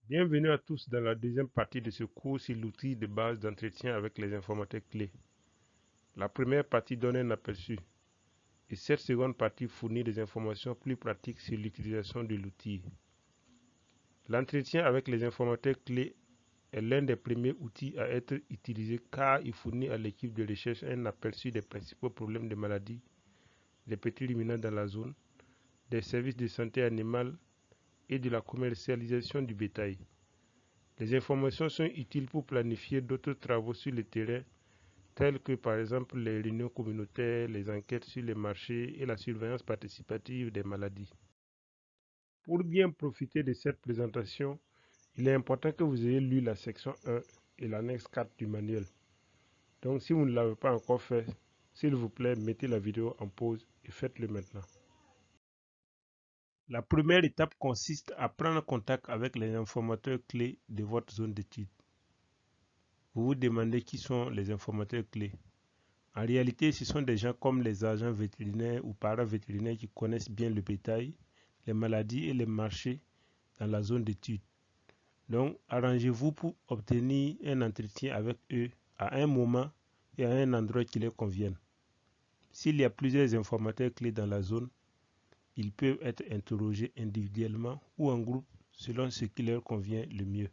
Bienvenue à tous dans la deuxième partie de ce cours sur l'outil de base d'entretien avec les informateurs clés. La première partie donne un aperçu et cette seconde partie fournit des informations plus pratiques sur l'utilisation de l'outil. L'entretien avec les informateurs clés est l'un des premiers outils à être utilisé car il fournit à l'équipe de recherche un aperçu des principaux problèmes de maladies, des petits ruminants dans la zone, des services de santé animale et de la commercialisation du bétail. Les informations sont utiles pour planifier d'autres travaux sur le terrain, tels que par exemple les réunions communautaires, les enquêtes sur les marchés et la surveillance participative des maladies. Pour bien profiter de cette présentation, il est important que vous ayez lu la section 1 et l'annexe 4 du manuel. Donc si vous ne l'avez pas encore fait, s'il vous plaît, mettez la vidéo en pause et faites-le maintenant. La première étape consiste à prendre contact avec les informateurs clés de votre zone d'étude. Vous vous demandez qui sont les informateurs clés. En réalité, ce sont des gens comme les agents vétérinaires ou paravétérinaires qui connaissent bien le bétail, les maladies et les marchés dans la zone d'étude. Donc, arrangez-vous pour obtenir un entretien avec eux à un moment et à un endroit qui leur convienne. S'il y a plusieurs informateurs clés dans la zone, ils peuvent être interrogés individuellement ou en groupe selon ce qui leur convient le mieux.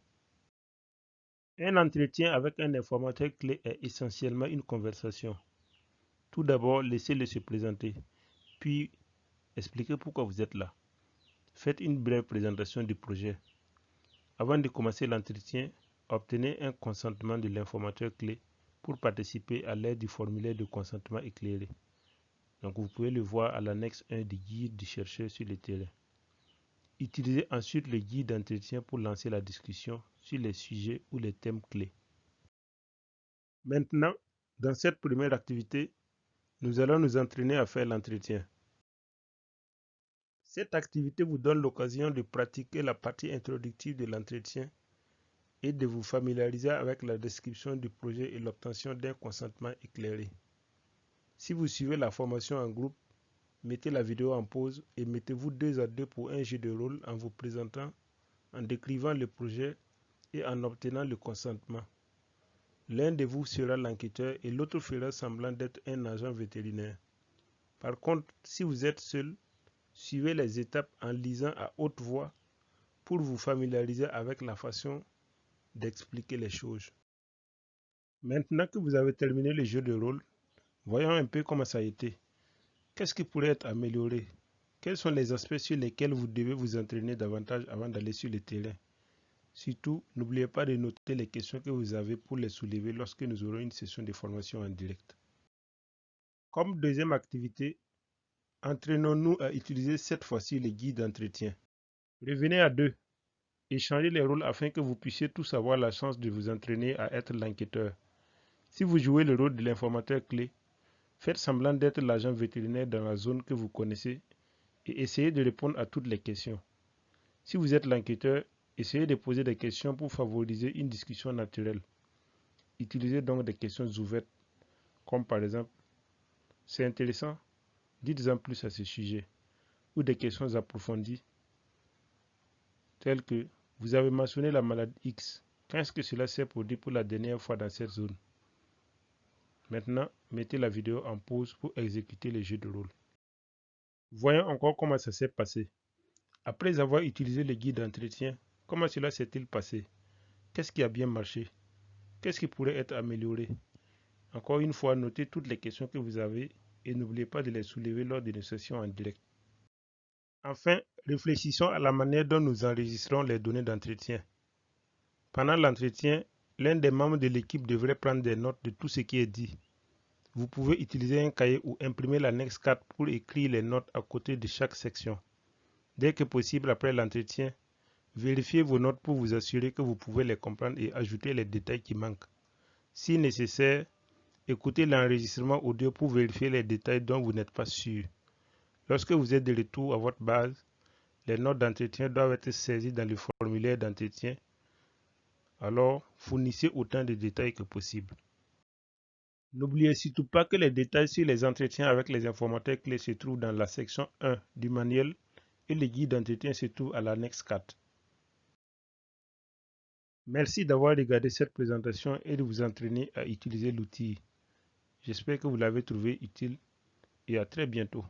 Un entretien avec un informateur clé est essentiellement une conversation. Tout d'abord, laissez-le se présenter, puis expliquez pourquoi vous êtes là. Faites une brève présentation du projet. Avant de commencer l'entretien, obtenez un consentement de l'informateur clé pour participer à l'aide du formulaire de consentement éclairé. Donc vous pouvez le voir à l'annexe 1 du guide du chercheur sur le terrain. Utilisez ensuite le guide d'entretien pour lancer la discussion sur les sujets ou les thèmes clés. Maintenant, dans cette première activité, nous allons nous entraîner à faire l'entretien. Cette activité vous donne l'occasion de pratiquer la partie introductive de l'entretien et de vous familiariser avec la description du projet et l'obtention d'un consentement éclairé. Si vous suivez la formation en groupe, mettez la vidéo en pause et mettez-vous 2 à 2 pour un jeu de rôle en vous présentant, en décrivant le projet et en obtenant le consentement. L'un de vous sera l'enquêteur et l'autre fera semblant d'être un agent vétérinaire. Par contre, si vous êtes seul, suivez les étapes en lisant à haute voix pour vous familiariser avec la façon d'expliquer les choses. Maintenant que vous avez terminé le jeu de rôle, voyons un peu comment ça a été. Qu'est-ce qui pourrait être amélioré? Quels sont les aspects sur lesquels vous devez vous entraîner davantage avant d'aller sur le terrain? Surtout, n'oubliez pas de noter les questions que vous avez pour les soulever lorsque nous aurons une session de formation en direct. Comme deuxième activité, entraînons-nous à utiliser cette fois-ci les guides d'entretien. Revenez à deux. Échangez les rôles afin que vous puissiez tous avoir la chance de vous entraîner à être l'enquêteur. Si vous jouez le rôle de l'informateur clé, faites semblant d'être l'agent vétérinaire dans la zone que vous connaissez et essayez de répondre à toutes les questions. Si vous êtes l'enquêteur, essayez de poser des questions pour favoriser une discussion naturelle. Utilisez donc des questions ouvertes, comme par exemple « C'est intéressant, dites-en plus à ce sujet » ou des questions approfondies, telles que « Vous avez mentionné la maladie X, qu'est-ce que cela s'est produit pour la dernière fois dans cette zone ?» Maintenant, mettez la vidéo en pause pour exécuter le jeu de rôle. Voyons encore comment ça s'est passé. Après avoir utilisé le guide d'entretien, comment cela s'est-il passé? Qu'est-ce qui a bien marché? Qu'est-ce qui pourrait être amélioré? Encore une fois, notez toutes les questions que vous avez et n'oubliez pas de les soulever lors d'une session en direct. Enfin, réfléchissons à la manière dont nous enregistrons les données d'entretien. Pendant l'entretien, l'un des membres de l'équipe devrait prendre des notes de tout ce qui est dit. Vous pouvez utiliser un cahier ou imprimer l'annexe 4 pour écrire les notes à côté de chaque section. Dès que possible après l'entretien, vérifiez vos notes pour vous assurer que vous pouvez les comprendre et ajouter les détails qui manquent. Si nécessaire, écoutez l'enregistrement audio pour vérifier les détails dont vous n'êtes pas sûr. Lorsque vous êtes de retour à votre base, les notes d'entretien doivent être saisies dans le formulaire d'entretien. Alors, fournissez autant de détails que possible. N'oubliez surtout pas que les détails sur les entretiens avec les informateurs clés se trouvent dans la section 1 du manuel et le guide d'entretien se trouve à l'annexe 4. Merci d'avoir regardé cette présentation et de vous entraîner à utiliser l'outil. J'espère que vous l'avez trouvé utile et à très bientôt.